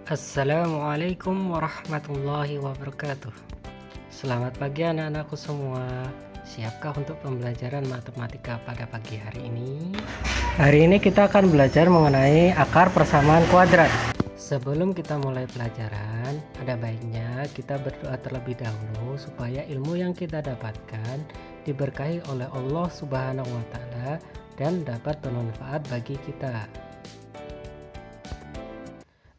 Assalamualaikum warahmatullahi wabarakatuh. Selamat pagi anak-anakku semua. Siapkah untuk pembelajaran matematika pada pagi hari ini? Hari ini kita akan belajar mengenai akar persamaan kuadrat. Sebelum kita mulai pelajaran, ada baiknya kita berdoa terlebih dahulu supaya ilmu yang kita dapatkan diberkahi oleh Allah Subhanahu wa taala dan dapat bermanfaat bagi kita.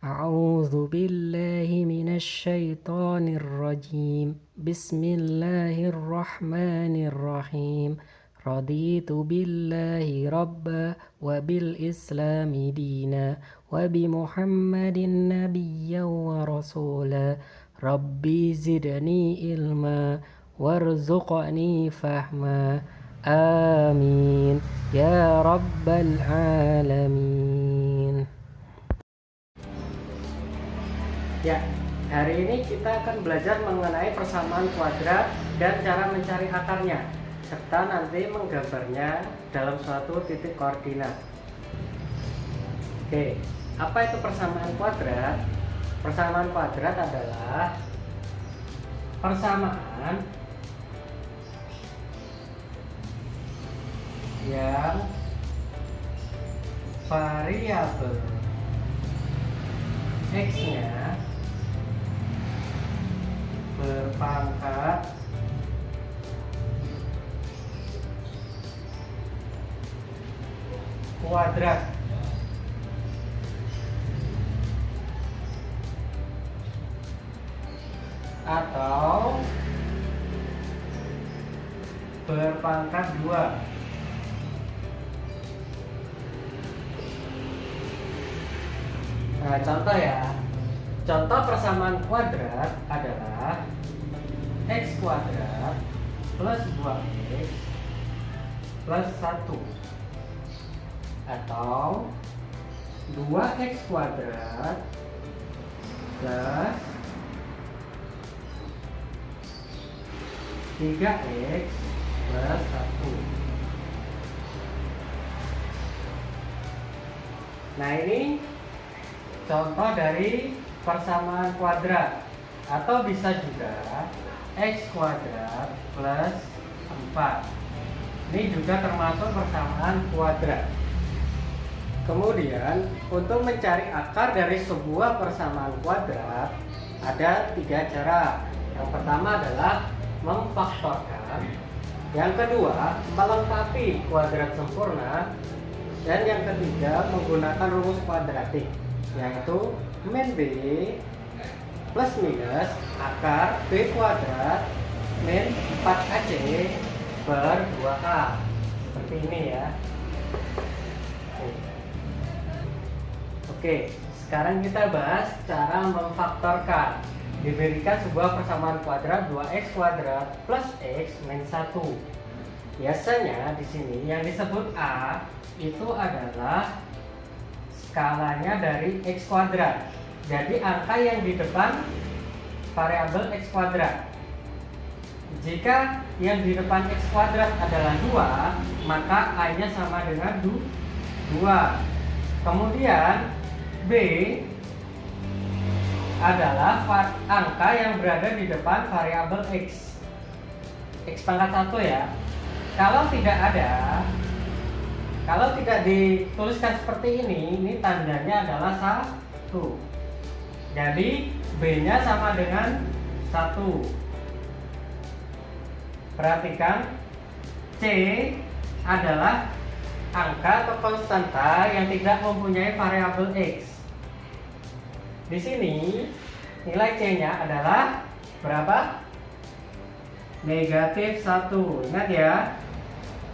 A'udzu billahi minasy syaithanir rajim. Bismillahirrahmanirrahim. Raditu billahi rabba wa bil islami dina wa bi Muhammadin nabiyyan wa rasula. Rabbi zidni ilma warzuqni fahma. Amin ya rabbal alamin. Ya, hari ini kita akan belajar mengenai persamaan kuadrat dan cara mencari akarnya, serta nanti menggambarnya dalam suatu titik koordinat. Oke, apa itu persamaan kuadrat? Persamaan kuadrat adalah persamaan yang variabel X-nya berpangkat kuadrat atau berpangkat 2. Nah, contoh ya. Contoh persamaan kuadrat adalah X kuadrat plus 2X plus 1 atau 2X kuadrat plus 3X plus 1. Nah, ini contoh dari persamaan kuadrat, atau bisa juga X kuadrat plus 4. Ini juga termasuk persamaan kuadrat. Kemudian untuk mencari akar dari sebuah persamaan kuadrat ada 3 cara. Yang pertama adalah memfaktorkan, yang kedua melengkapi kuadrat sempurna, dan yang ketiga menggunakan rumus kuadratik, yaitu min B plus minus akar B kuadrat min 4AC per 2A. Seperti ini ya. Oke, sekarang kita bahas cara memfaktorkan. Diberikan sebuah persamaan kuadrat 2X kuadrat plus X min 1. Biasanya di sini yang disebut A itu adalah skalanya dari X kuadrat. Jadi angka yang di depan variabel X kuadrat. Jika yang di depan X kuadrat adalah 2, maka A-nya sama dengan 2. Kemudian B adalah angka yang berada di depan variabel X. X pangkat 1 ya. Kalau tidak dituliskan seperti ini tandanya adalah 1. Jadi B-nya sama dengan 1. Perhatikan, C adalah angka atau konstanta yang tidak mempunyai variabel X. Di sini nilai C-nya adalah berapa? Negatif 1. Ingat ya.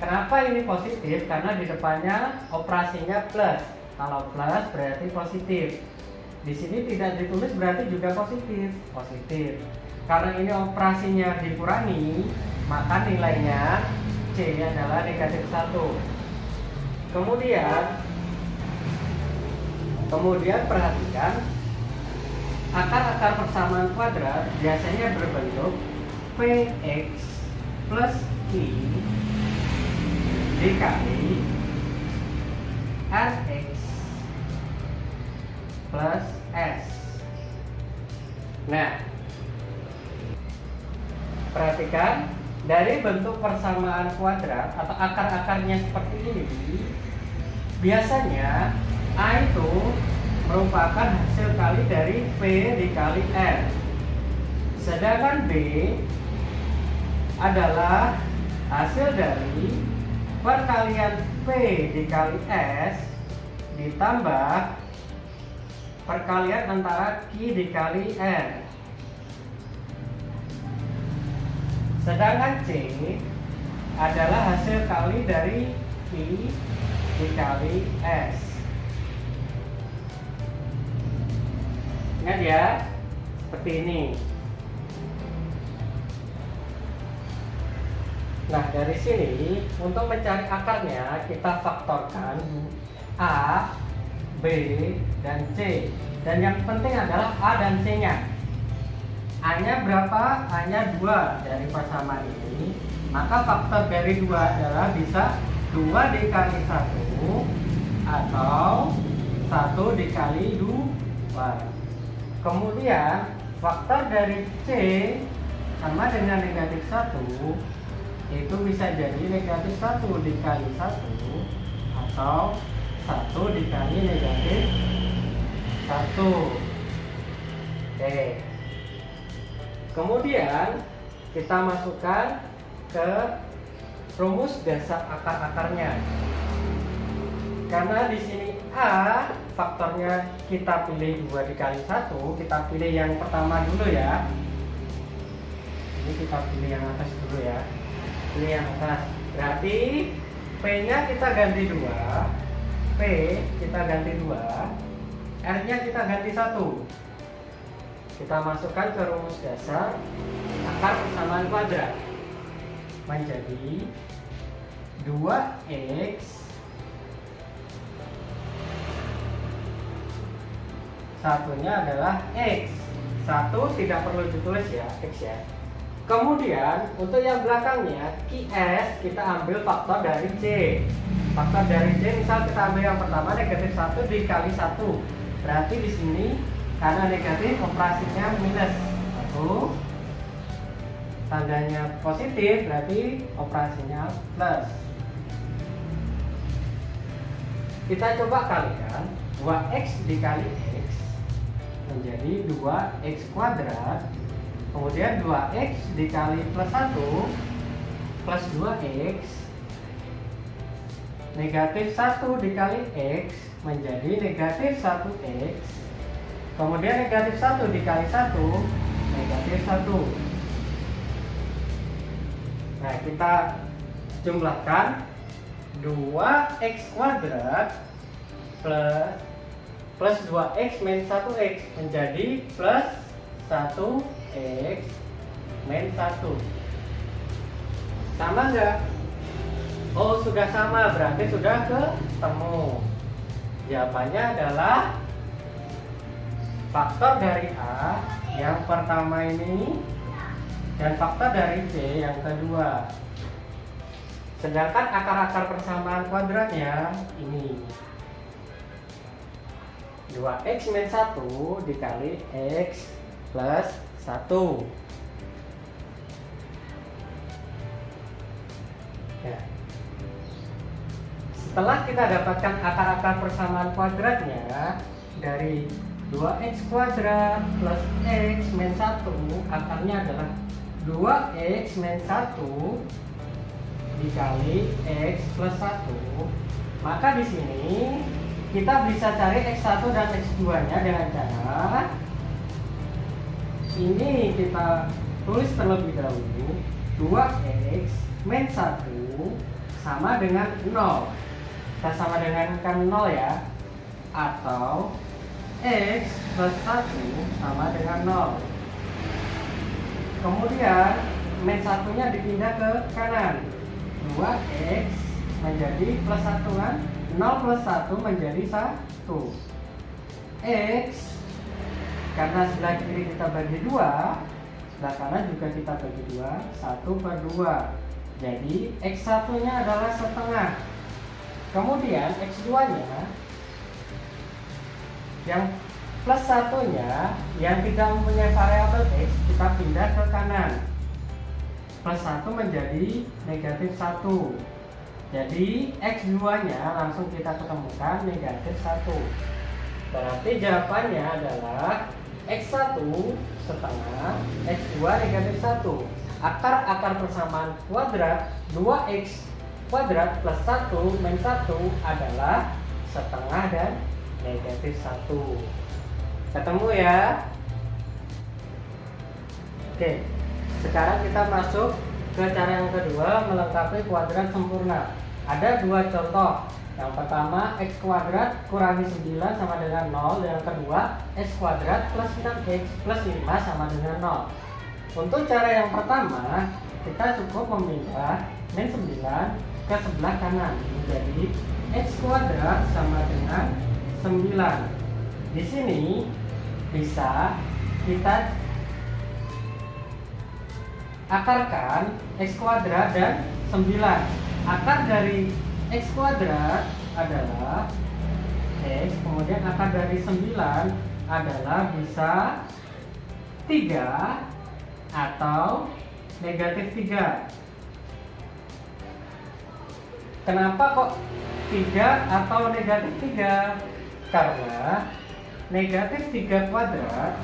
Kenapa ini positif? Karena di depannya operasinya plus. Kalau plus berarti positif. Di sini tidak ditulis berarti juga positif. Karena ini operasinya dikurangi, maka nilainya C adalah negatif 1. Kemudian perhatikan, akar-akar persamaan kuadrat biasanya berbentuk Px plus Q dikali Rx plus S. Nah, perhatikan dari bentuk persamaan kuadrat atau akar-akarnya seperti ini, biasanya A itu merupakan hasil kali dari P dikali R. Sedangkan B adalah hasil dari perkalian P dikali S ditambah perkalian antara Q dikali R. Sedangkan C adalah hasil kali dari Q dikali S. Ingat ya, seperti ini. Nah, dari sini untuk mencari akarnya kita faktorkan A, B, dan C. Dan yang penting adalah A dan C-nya. A-nya berapa? A-nya 2 dari persamaan ini. Maka faktor dari 2 adalah bisa 2 dikali 1 atau 1 dikali 2. Kemudian faktor dari C sama dengan negatif 1 itu bisa jadi negatif 1 dikali 1 atau 1 dikali negatif 1. Oke. Kemudian kita masukkan ke rumus dasar akar-akarnya. Karena di sini A faktornya kita pilih 2 dikali 1, kita pilih yang pertama dulu ya. Ini kita pilih yang atas dulu ya. Pilih yang atas. Berarti P-nya kita ganti 2, P kita ganti 2, R-nya kita ganti 1. Kita masukkan ke rumus dasar akar persamaan kuadrat. Menjadi 2x satunya adalah X. 1 tidak perlu ditulis ya, X ya. Kemudian untuk yang belakangnya QS kita ambil faktor dari C. Faktor dari C misal kita ambil yang pertama negatif 1 dikali 1. Berarti di sini karena negatif operasinya minus 1. Tandanya positif berarti operasinya plus. Kita coba kalikan 2x dikali x menjadi 2x kuadrat. Kemudian 2x dikali plus 1 plus 2x. Negatif 1 dikali x menjadi negatif 1x. Kemudian negatif 1 dikali 1 negatif 1. Nah, kita jumlahkan 2x kuadrat plus 2x min 1x menjadi plus 1x min 1. Sama enggak? Oh, sudah sama, berarti sudah ketemu. Jawabannya adalah faktor dari A yang pertama ini dan faktor dari C yang kedua. Sedangkan akar-akar persamaan kuadratnya ini 2x min 1 dikali x plus 1. Ya. Setelah kita dapatkan akar-akar persamaan kuadratnya dari 2x kuadrat plus x min 1, akarnya adalah 2x min 1 dikali x plus 1. Maka di sini kita bisa cari x1 dan x2-nya dengan cara ini kita tulis terlebih dahulu 2x min 1 sama dengan 0. Kita sama dengan kan 0 ya. Atau x plus 1 sama dengan 0. Kemudian min 1-nya dipindah ke kanan. 2x menjadi plus 1 kan? 0 plus 1 menjadi 1. X karena sebelah kiri kita bagi 2, sebelah kanan juga kita bagi 2, 1 per 2. Jadi x1 nya adalah setengah. Kemudian x2 nya yang plus satunya yang tidak mempunyai variabel X kita pindah ke kanan. Plus 1 menjadi negatif 1. Jadi X2 nya langsung kita ketemukan negatif 1. Berarti jawabannya adalah X1 setengah, X2 negatif 1. Akar persamaan kuadrat 2X kuadrat plus 1 min 1 adalah setengah dan negatif 1. Ketemu ya? Oke, sekarang kita masuk ke cara yang kedua, melengkapi kuadrat sempurna. Ada dua contoh. Yang pertama, X kuadrat kurangi 9 sama dengan 0. Yang kedua, X kuadrat plus 6X plus 5 sama dengan 0. Untuk cara yang pertama, kita cukup memindah min 9 ke sebelah kanan. Menjadi X kuadrat sama dengan 9. Di sini bisa kita akarkan X kuadrat dan 9. Akar dari X kuadrat adalah X, kemudian akar dari 9 adalah bisa 3 atau negatif 3. Kenapa kok 3 atau negatif 3? Karena negatif 3 kuadrat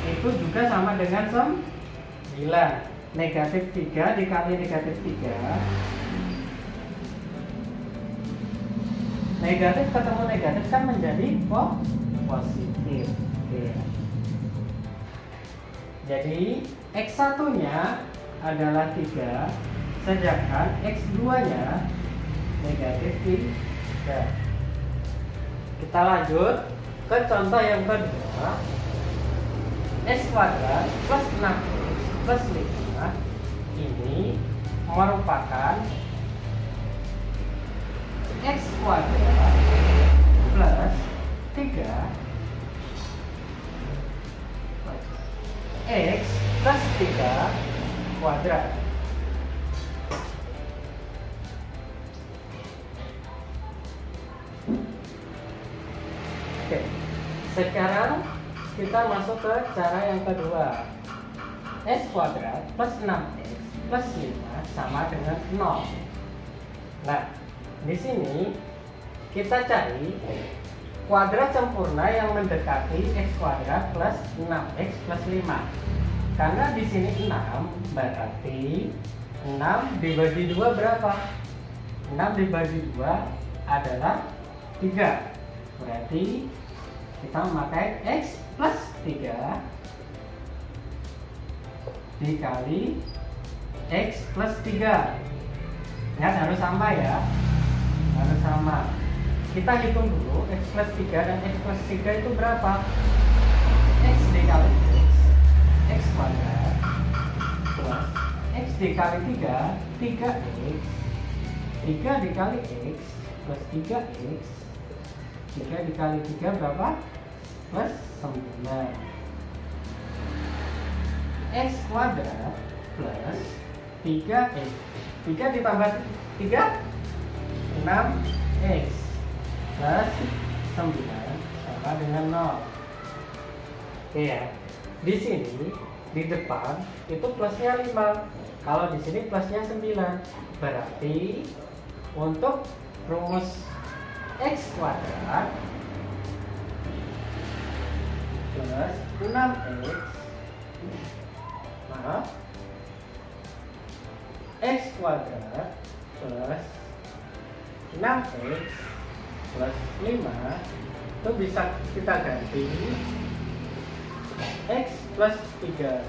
itu juga sama dengan 9. Negatif 3 dikali negatif 3, negatif ketemu negatif kan menjadi positif. Oke. Jadi X1 nya adalah 3, sedangkan X2 nya negatif 3. Kita lanjut ke contoh yang kedua. X kuadrat plus 6X plus 5 ini merupakan X kuadrat plus 3 X plus 3 kuadrat. Oke, sekarang kita masuk ke cara yang kedua. X kuadrat plus 6X plus 5 sama dengan 0. Nah, di sini kita cari kuadrat sempurna yang mendekati X kuadrat plus 6X plus 5. Karena di sini 6, berarti 6 dibagi 2 berapa? 6 dibagi 2 adalah 3. Berarti kita memakai X plus 3 dikali X plus 3. Ingat harus sama ya, harus sama. Kita hitung dulu X plus 3 dan X plus 3 itu berapa? X dikali X kuadrat plus X dikali 3, 3X. 3 dikali X plus 3X. 3 dikali 3 berapa? Plus 9. X kuadrat plus 3X. 3 ditambah 3, 6X plus 9 sama dengan 0. Oke ya. Di sini di depan itu plusnya 5. Kalau di sini plusnya 9. Berarti untuk rumus X kuadrat plus 6X, maaf, X kuadrat plus 6X plus 5 itu bisa kita ganti X plus 3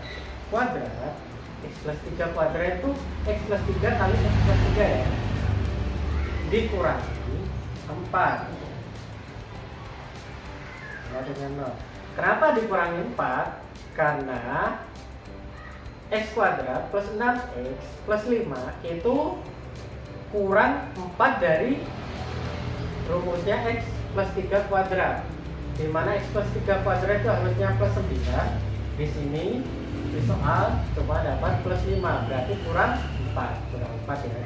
kuadrat. X plus 3 kuadrat itu X plus 3 kali X plus 3 ya, dikurangi 4 ya dengan 0. Kenapa dikurangi 4? Karena X kuadrat plus 6X plus 5 itu kurang 4 dari rumusnya X plus 3 kuadrat, dimana X plus 3 kuadrat itu harusnya plus 9. Di sini di soal cuma dapat plus 5, berarti kurang 4, kurang 4 ya.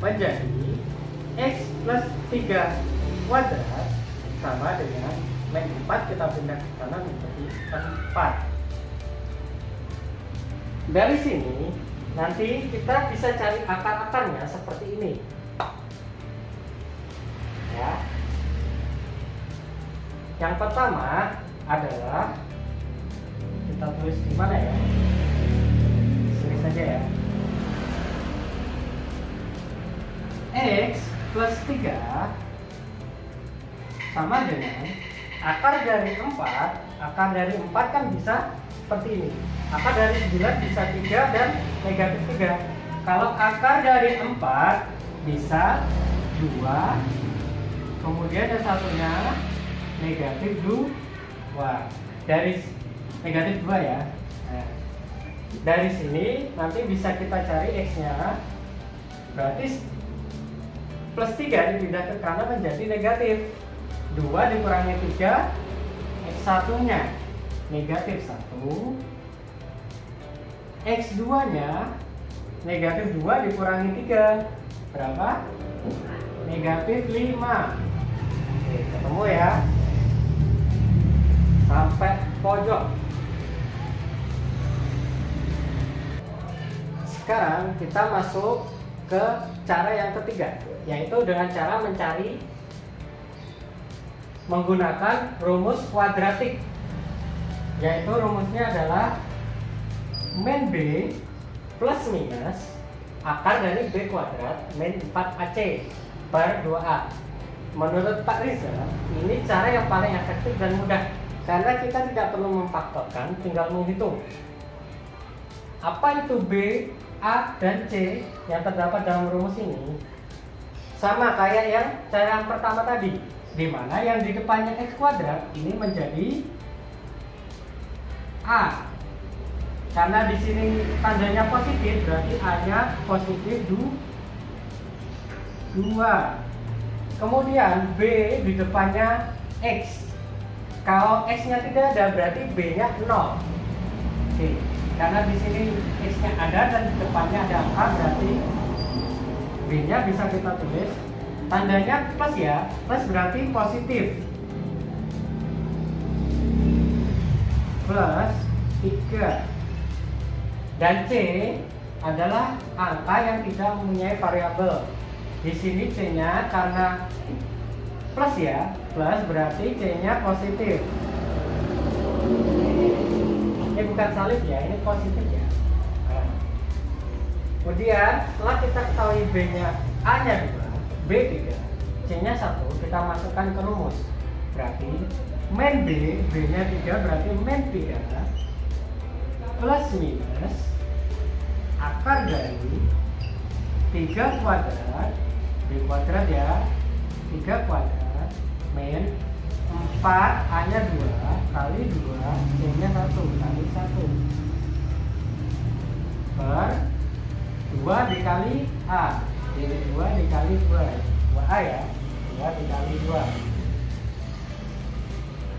Menjadi X plus 3 kuadrat sama dengan min 4 kita pindah ke kanan menjadi 4. Dari sini nanti kita bisa cari akar-akarnya seperti ini ya. Yang pertama adalah, kita tulis di mana ya, sini saja ya, X plus 3 sama dengan akar dari 4. Akar dari 4 kan bisa seperti ini. Akar dari 9 bisa 3 dan negatif 3. Kalau akar dari 4 bisa 2, kemudian yang satunya negatif 2. Dari negatif 2 ya. Nah, dari sini nanti bisa kita cari X-nya. Berarti plus 3 dipindah ke kanan menjadi negatif 2 dikurangi 3, X1 nya negatif 1, X2 nya negatif 2 dikurangi 3 berapa? Negatif 5. Oke, ketemu ya sampai pojok. Sekarang kita masuk ke cara yang ketiga, yaitu dengan cara mencari menggunakan rumus kuadratik, yaitu rumusnya adalah min B plus minus akar dari B kuadrat min 4AC per 2A. Menurut Pak Riza, ini cara yang paling efektif dan mudah karena kita tidak perlu memfaktorkan, tinggal menghitung. Apa itu B, A, dan C yang terdapat dalam rumus ini? Sama kayak yang cara yang pertama tadi, di mana yang di depannya X kuadrat ini menjadi A. Karena di sini tandanya positif, berarti A-nya positif 2. Kemudian B di depannya X. Kalau X-nya tidak ada, berarti B-nya 0. Oke. Karena di sini X-nya ada dan di depannya ada 4, berarti B-nya bisa kita tulis tandanya plus ya. Plus berarti positif. Plus 3. Dan C adalah angka yang tidak mempunyai variabel. Di sini C-nya karena plus ya, plus berarti C-nya positif. Ini bukan salib ya, ini positif ya. Nah. Kemudian setelah kita ketahui B-nya A-nya 2, B 3, C-nya 1, kita masukkan ke rumus. Berarti min B, B-nya 3 berarti min 3 plus minus akar dari 3 kuadrat, B kuadrat ya, 3 kuadrat min 4, A-nya 2 kali 2, C-nya 1 kali 1 per 2 dikali A, jadi 2 dikali 2, 2A ya, 2 dikali 2.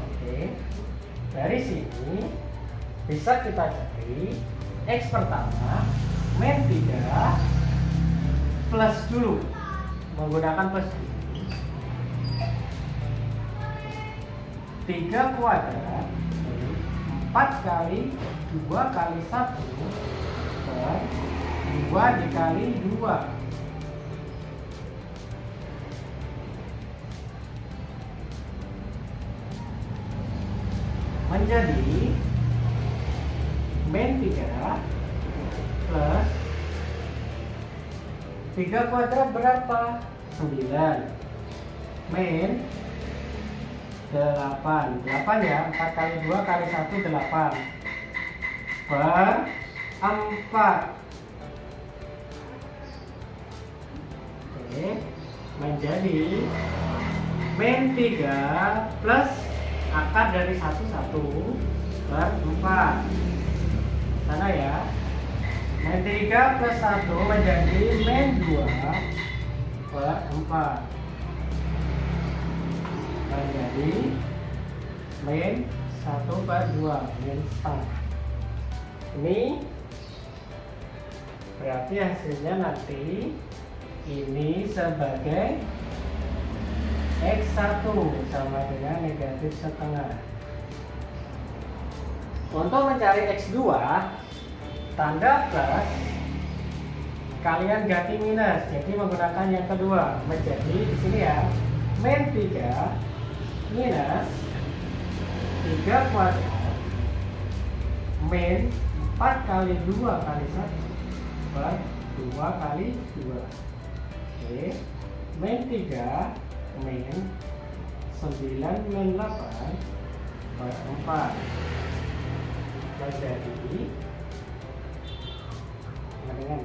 Oke, dari sini bisa kita cari X pertama min 3 plus dulu, menggunakan plus dulu, 3 kuadrat 4 kali 2 kali 1 per 2 dikali 2 menjadi min 3 plus 3 kuadrat berapa? 9 min 8 ya, 4 kali 2 kali 1 8 per 4. Oke, menjadi min 3 plus akar dari 1 per 4 sana ya. Min 3 plus 1 menjadi min 2 per 4 menjadi min 1 per 2, min 4. Ini berarti hasilnya nanti ini sebagai X1 sama dengan negatif setengah. Untuk mencari X2, tanda plus, kalian ganti minus, jadi menggunakan yang kedua, menjadi di sini ya, min 3 minus 3 kuadrat min 4 kali 2 kali 1 per 2 kali 2. Oke, min 3 min 9 min 8 per 4 menjadi dengan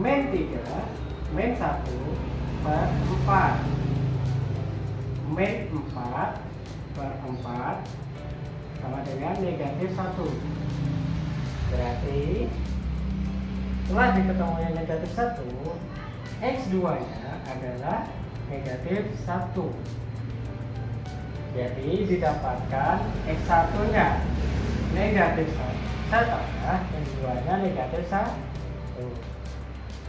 min 3 min 1 per 4 min 4 per 4 sama dengan negatif 1. Berarti setelah diketemunya negatif 1, X2 nya adalah negatif 1. Jadi didapatkan X1 nya negatif 1 setengah, X2 nya negatif 1.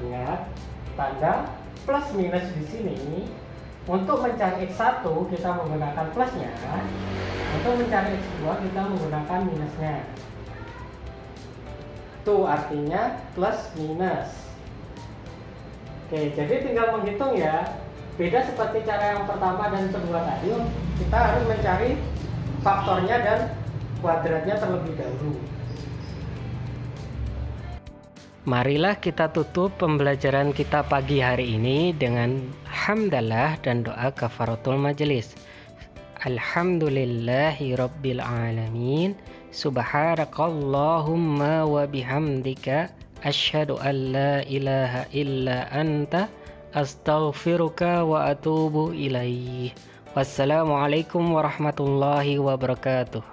Ingat, tanda plus minus di sini. Untuk mencari X1 kita menggunakan plusnya, untuk mencari X2 kita menggunakan minusnya. Itu artinya plus minus. Oke, jadi tinggal menghitung ya. Beda seperti cara yang pertama dan kedua tadi, kita harus mencari faktornya dan kuadratnya terlebih dahulu. Marilah kita tutup pembelajaran kita pagi hari ini dengan hamdalah dan doa kafaratul majelis. Alhamdulillahi rabbil alamin. Subhanakallahumma wa bihamdika asyhadu an la ilaha illa anta astaghfiruka wa atubu ilaih. Wassalamualaikum warahmatullahi wabarakatuh.